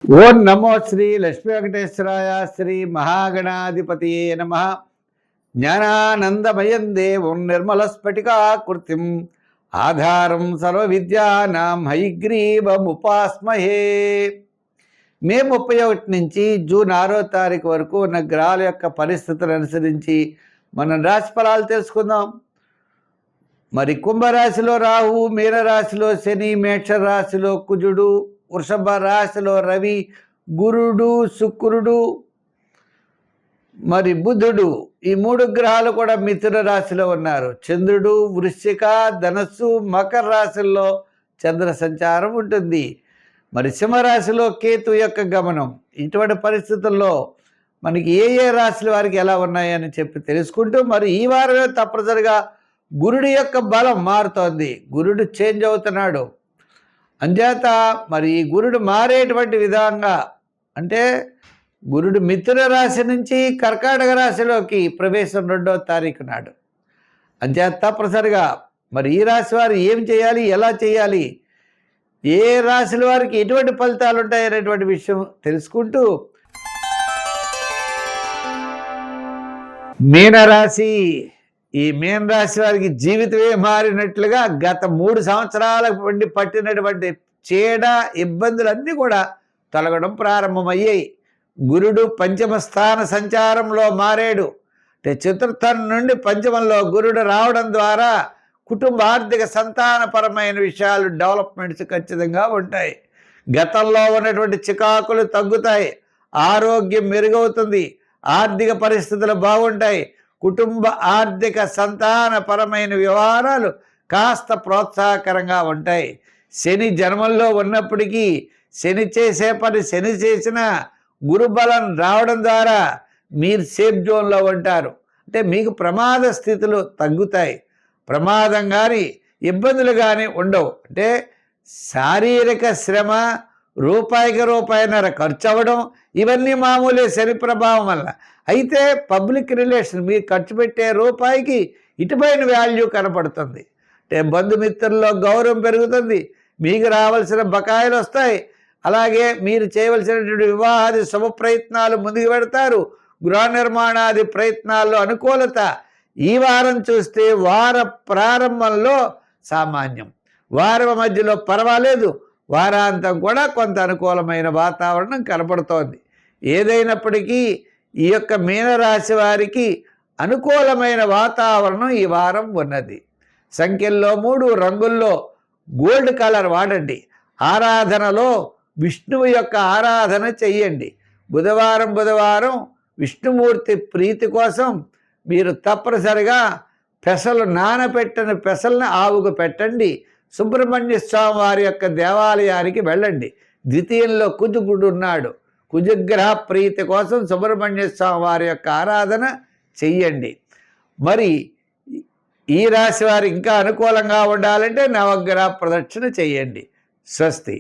ఓం నమో శ్రీ లక్ష్మీ వెంకటేశ్వరాయ శ్రీ మహాగణాధిపతియే నమః. జ్ఞానానందమయం దేవం నిర్మలస్ఫటికాకృతిం ఆధారం సర్వవిద్యానాం హయగ్రీవముపాస్మహే. మే 31 నుంచి జూన్ 6వ తారీఖు వరకు ఉన్న గ్రహాల యొక్క పరిస్థితులను అనుసరించి మనం రాశి ఫలాలు తెలుసుకుందాం. మరి కుంభరాశిలో రాహు, మీనరాశిలో శని, మేషరాశిలో కుజుడు, వృషభ రాశిలో రవి, గురుడు, శుక్రుడు, మరి బుధుడు, ఈ 3 గ్రహాలు కూడా మిథున రాశిలో ఉన్నారు. చంద్రుడు వృశ్చిక, ధనస్సు, మకర రాశుల్లో చంద్ర సంచారం ఉంటుంది. మరి సింహరాశిలో కేతు యొక్క గమనం. ఇటువంటి పరిస్థితుల్లో మనకి ఏ ఏ రాశుల వారికి ఎలా ఉన్నాయని చెప్పి తెలుసుకుంటూ, మరి ఈ వారమే తప్పనిసరిగా గురుడి యొక్క బలం మారుతోంది. గురుడు చేంజ్ అవుతున్నాడు. అంచేత మరి ఈ గురుడు మారేటువంటి విధంగా అంటే గురుడు మిథున రాశి నుంచి కర్కాటక రాశిలోకి ప్రవేశం 2వ తారీఖు నాడు. అంచేత తప్పనిసరిగా మరి ఈ రాశి వారు ఏం చేయాలి, ఎలా చేయాలి, ఏ రాశుల వారికి ఎటువంటి ఫలితాలు ఉంటాయనేటువంటి విషయం తెలుసుకుంటూ, మీనరాశి, ఈ మీన రాశి వారికి జీవితమే మారినట్లుగా గత 3 సంవత్సరాల నుండి పట్టినటువంటి చీడ ఇబ్బందులన్నీ కూడా తొలగడం ప్రారంభమయ్యాయి. గురుడు పంచమ స్థాన సంచారంలో మారాడు. అంటే చతుర్థం నుండి పంచమంలో గురుడు రావడం ద్వారా కుటుంబ ఆర్థిక సంతానపరమైన విషయాలు డెవలప్మెంట్స్ ఖచ్చితంగా ఉంటాయి. గతంలో ఉన్నటువంటి చికాకులు తగ్గుతాయి, ఆరోగ్యం మెరుగవుతుంది, ఆర్థిక పరిస్థితులు బాగుంటాయి, కుటుంబ ఆర్థిక సంతానపరమైన వ్యవహారాలు కాస్త ప్రోత్సాహకరంగా ఉంటాయి. శని జన్మంలో ఉన్నప్పటికీ శని చేసే పని శని చేసిన గురుబలం రావడం ద్వారా మీరు సేఫ్ జోన్లో ఉంటారు. అంటే మీకు ప్రమాద స్థితులు తగ్గుతాయి, ప్రమాదం కానీ ఇబ్బందులు కానీ ఉండవు. అంటే శారీరక శ్రమ, రూపాయికి రూపాయిన్నర ఖర్చు అవ్వడం, ఇవన్నీ మామూలే శని ప్రభావం వల్ల. అయితే పబ్లిక్ రిలేషన్, మీరు ఖర్చు పెట్టే రూపాయికి ఇటుపైన వాల్యూ కనపడుతుంది. అంటే బంధుమిత్రుల్లో గౌరవం పెరుగుతుంది, మీకు రావాల్సిన బకాయిలు వస్తాయి. అలాగే మీరు చేయవలసినటువంటి వివాహాది శుభ ప్రయత్నాలు ముందుకు పెడతారు. గృహ నిర్మాణాది ప్రయత్నాల్లో అనుకూలత. ఈ వారం చూస్తే వార ప్రారంభంలో సామాన్యం, వారం మధ్యలో పర్వాలేదు, వారాంతం కూడా కొంత అనుకూలమైన వాతావరణం కనపడుతోంది. ఏదైనప్పటికీ ఈ యొక్క మీనరాశి వారికి అనుకూలమైన వాతావరణం ఈ వారం ఉన్నది. సంఖ్యల్లో 3, రంగుల్లో గోల్డ్ కలర్ వాడండి. ఆరాధనలో విష్ణువు యొక్క ఆరాధన చెయ్యండి. బుధవారం విష్ణుమూర్తి ప్రీతి కోసం మీరు తప్పనిసరిగా పెసలు, నానబెట్టిన పెసలను ఆవుకు పెట్టండి. సుబ్రహ్మణ్య స్వామి వారి యొక్క దేవాలయానికి వెళ్ళండి. ద్వితీయంలో కుజుడు ఉన్నాడు. కుజగ్రహ ప్రీతి కోసం సుబ్రహ్మణ్య స్వామి వారి యొక్క ఆరాధన చెయ్యండి. మరి ఈ రాశి వారు ఇంకా అనుకూలంగా ఉండాలంటే నవగ్రహ ప్రదక్షిణ చెయ్యండి. స్వస్తి.